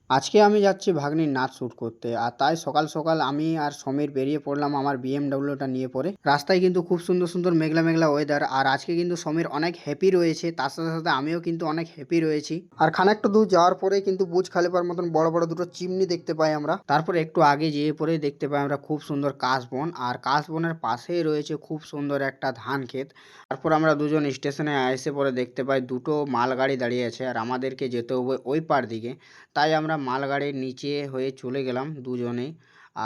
আজকে আমি যাচ্ছি ভাগ্নির নাচ শ্যুট করতে। আর তাই সকাল, সকাল আমি আর সমীর বেরিয়ে পড়লাম আমার BMW টা নিয়ে পরে। রাস্তায় কিন্তু খুব সুন্দর, সুন্দর মেঘলা, মেঘলা ওয়েদার। আর আজকে কিন্তু সমীর অনেক হ্যাপি রয়েছে। তার সাথে, সাথে আমিও কিন্তু অনেক হ্যাপি রয়েছি। আর খানিকটা দূর যাওয়ার পরেই কিন্তু বুর্জ খলিফার মতন বড়, বড় দুটো চিমনি দেখতে পাই আমরা। তারপরে একটু আগে যেয়ে পরেই দেখতে পাই আমরা খুব সুন্দর কাশবন। আর কাশবনের পাশেই রয়েছে খুব সুন্দর একটা ধান ক্ষেত। তারপর আমরা দুজন স্টেশনে এসে পরে দেখতে পাই দুটো মালগাড়ি দাঁড়িয়ে আছে। আর আমাদেরকে যেতে হবে ওই পার দিকে। তাই আমরা মালগাড়ির নিচে হয়ে চলে গেলাম দুজনেই।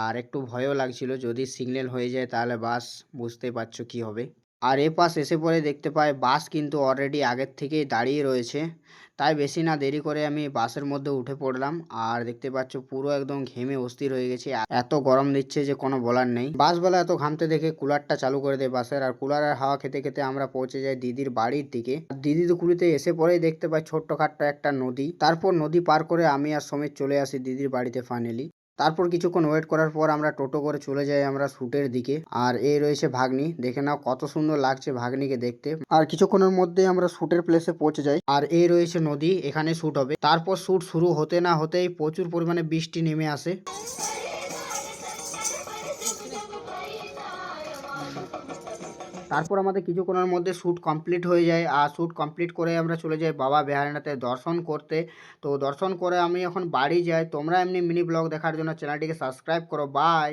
আর একটু ভয়ও লাগছিল যদি সিগন্যাল হয়ে যায় তাহলে বাস, বুঝতেই পারছো কি হবে। আর এপাশ এসে পরে দেখতে পাই বাস কিন্তু অলরেডি আগের থেকেই দাঁড়িয়ে রয়েছে। তাই বেশি না দেরি করে আমি বাসের মধ্যে উঠে পড়লাম। আর দেখতে পাচ্ছ পুরো একদম ঘেমে অস্থির হয়ে গেছি। এত গরম দিচ্ছে যে কোনো বলার নেই। বাসবেলা এত ঘামতে দেখে কুলারটা চালু করে দেয় বাসের। আর কুলারের হাওয়া খেতে খেতে আমরা পৌঁছে যাই দিদির বাড়ির দিকে। আর দিদির কুড়িতে এসে পরেই দেখতে পাই ছোট্টখাট্ট একটা নদী। তারপর নদী পার করে আমি আর সমেত চলে আসি দিদির বাড়িতে ফাইনালি। তারপর কিছুক্ষণ ওয়েট করার পর আমরা টোটো করে চলে যাই আমরা শুটের দিকে। আর এই রয়েছে ভাগ্নি, দেখে নাও কত সুন্দর লাগছে ভাগ্নিকে দেখতে। আর কিছুক্ষণের মধ্যে আমরা শুটের প্লেসে পৌঁছে যাই। আর এই রয়েছে নদী, এখানে শুট হবে। তারপর শুট শুরু হতে না হতেই প্রচুর পরিমাণে বৃষ্টি নেমে আসে। তারপর আমাদের কিছুক্ষণের মধ্যে শ্যুট কমপ্লিট হয়ে যায়। আর শ্যুট কমপ্লিট করে আমরা চলে যাই বাবা বেহারিনাথে দর্শন করতে। তো দর্শন করে আমি এখন বাড়ি যাই। তোমরা এমনি মিনি ব্লগ দেখার জন্য চ্যানেলটিকে সাবস্ক্রাইব করো। বাই।